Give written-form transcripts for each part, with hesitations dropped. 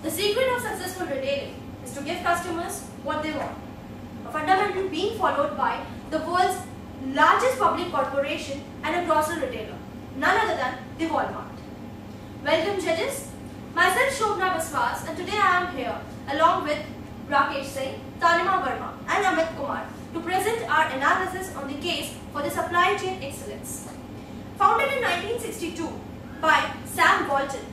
The secret of successful retailing is to give customers what they want, a fundamental being followed by the world's largest public corporation and a grocery retailer, none other than the Walmart. Welcome judges, myself Shobna Biswas, and today I am here along with Rakesh Singh, Tanima Verma and Amit Kumar to present our analysis on the case for the supply chain excellence. Founded in 1962 by Sam Walton,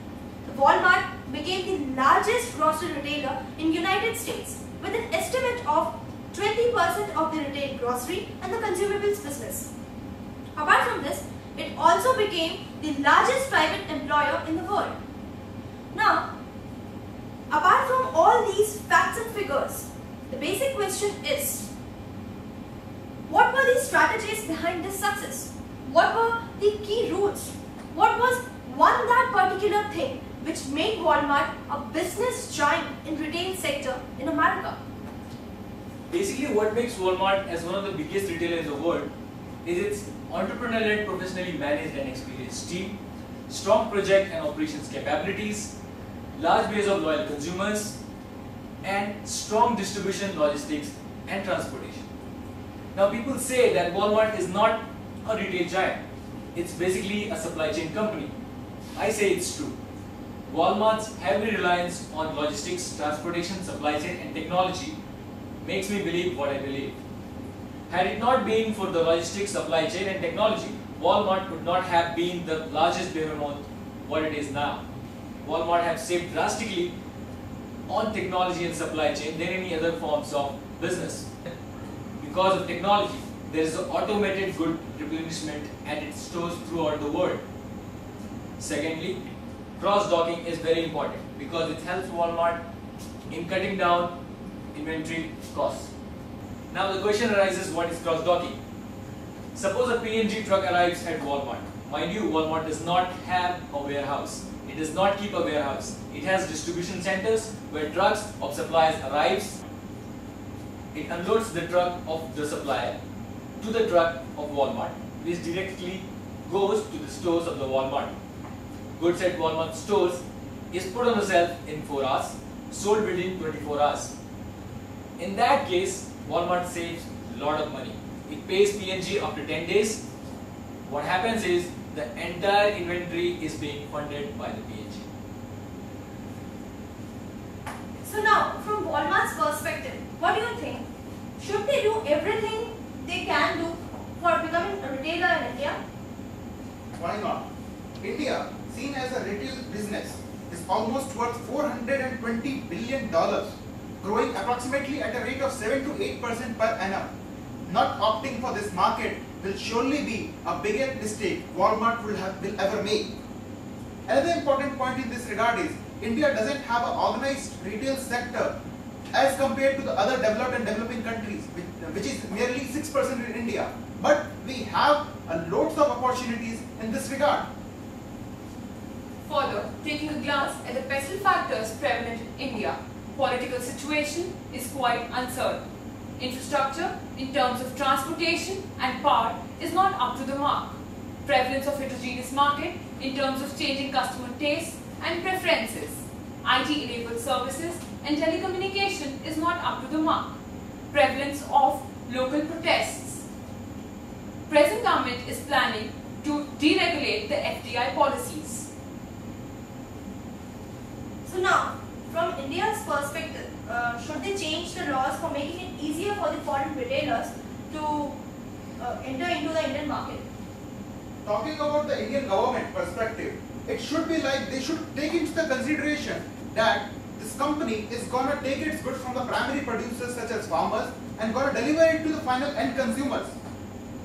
Walmart became the largest grocery retailer in United States with an estimate of 20% of the retail grocery and the consumables business. Apart from this, it also became the largest private employer in the world. Now, apart from all these facts and figures, the basic question is, what were the strategies behind this success? What were the key rules? What was that particular thing which made Walmart a business giant in retail sector in America? Basically, what makes Walmart as one of the biggest retailers in the world is its entrepreneurial, professionally managed and experienced team, strong project and operations capabilities, large base of loyal consumers, and strong distribution, logistics and transportation. Now people say that Walmart is not a retail giant, it's basically a supply chain company. I say it's true. Walmart's heavy reliance on logistics, transportation, supply chain and technology makes me believe what I believe. Had it not been for the logistics, supply chain and technology, Walmart could not have been the largest behemoth what it is now. Walmart have saved drastically on technology and supply chain than any other forms of business. Because of technology, there is an automated good replenishment at its stores throughout the world. Secondly, cross-docking is very important because it helps Walmart in cutting down inventory costs. Now the question arises, what is cross-docking? Suppose a P&G truck arrives at Walmart. Mind you, Walmart does not have a warehouse. It does not keep a warehouse. It has distribution centers where trucks of suppliers arrives. It unloads the truck of the supplier to the truck of Walmart, which directly goes to the stores of the Walmart. Goods at Walmart stores is put on the shelf in 4 hours, sold within 24 hours. In that case, Walmart saves a lot of money. It pays P&G after 10 days. What happens is the entire inventory is being funded by the P&G. So now, from Walmart's perspective, what do you think? Should they do everything they can do for becoming a retailer in India? Why not? India, seen as a retail business, is almost worth $420 billion, growing approximately at a rate of 7 to 8% per annum. Not opting for this market will surely be a bigger mistake Walmart will ever make. Another important point in this regard is India doesn't have an organized retail sector as compared to the other developed and developing countries, which is merely 6% in India. But we have loads of opportunities in this regard. Further, taking a glance at the pestle factors prevalent in India, political situation is quite uncertain. Infrastructure in terms of transportation and power is not up to the mark. Prevalence of heterogeneous market in terms of changing customer tastes and preferences. IT-enabled services and telecommunication is not up to the mark. Prevalence of local protests. Present government is planning to deregulate the FDI policies. So now, from India's perspective, should they change the laws for making it easier for the foreign retailers to enter into the Indian market? Talking about the Indian government perspective, it should be like they should take into the consideration that this company is going to take its goods from the primary producers such as farmers and going to deliver it to the final end consumers.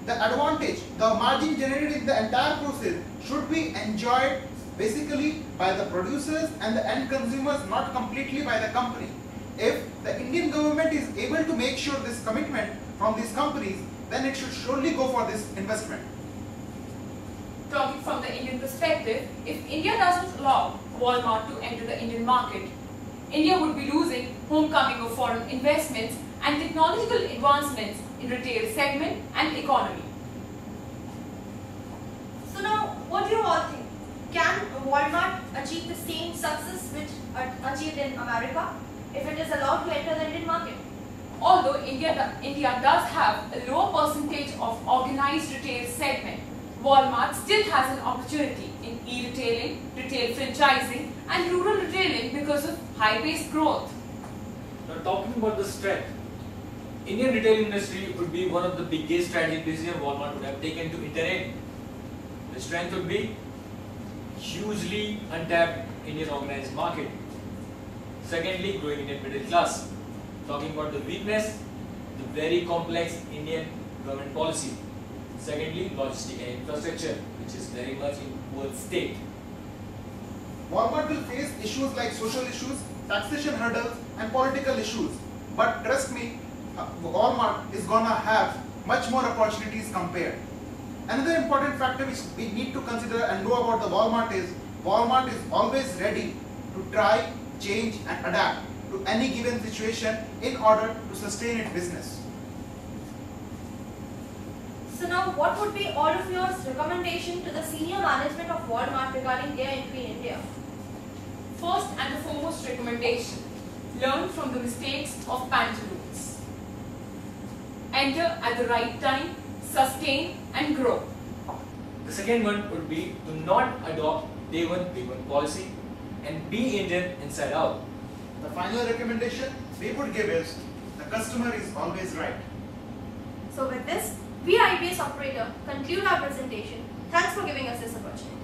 The advantage, the margin generated in the entire process should be enjoyed basically by the producers and the end consumers, not completely by the company. If the Indian government is able to make sure this commitment from these companies, then it should surely go for this investment. Talking from the Indian perspective, if India doesn't allow Walmart to enter the Indian market, India would be losing homecoming of foreign investments and technological advancements in retail segment and economy. So now, what do you all think? Can Walmart achieve the same success which achieved in America if it is allowed to enter the Indian market. Although India does have a lower percentage of organized retail segment, Walmart still has an opportunity in e-retailing, retail franchising and rural retailing because of high-paced growth. Now talking about the strength, Indian retail industry would be one of the biggest strategic decisions Walmart would have taken to enter in. The strength would be hugely untapped Indian organized market. Secondly, growing Indian middle class. Talking about the weakness, the very complex Indian government policy. Secondly, logistic and infrastructure, which is very much in poor state. Walmart will face issues like social issues, taxation hurdles, and political issues. But trust me, Walmart is gonna have much more opportunities compared. Another important factor which we need to consider and know about the Walmart is always ready to try, change, and adapt to any given situation in order to sustain its business. So now, what would be all of your recommendation to the senior management of Walmart regarding their entry in India? First and the foremost recommendation, learn from the mistakes of pantaloons. Enter at the right time, sustain and grow. The second one would be to not adopt day one, big one policy and be Indian inside out. The final recommendation we would give is the customer is always right. So with this, we IPS operator conclude our presentation. Thanks for giving us this opportunity.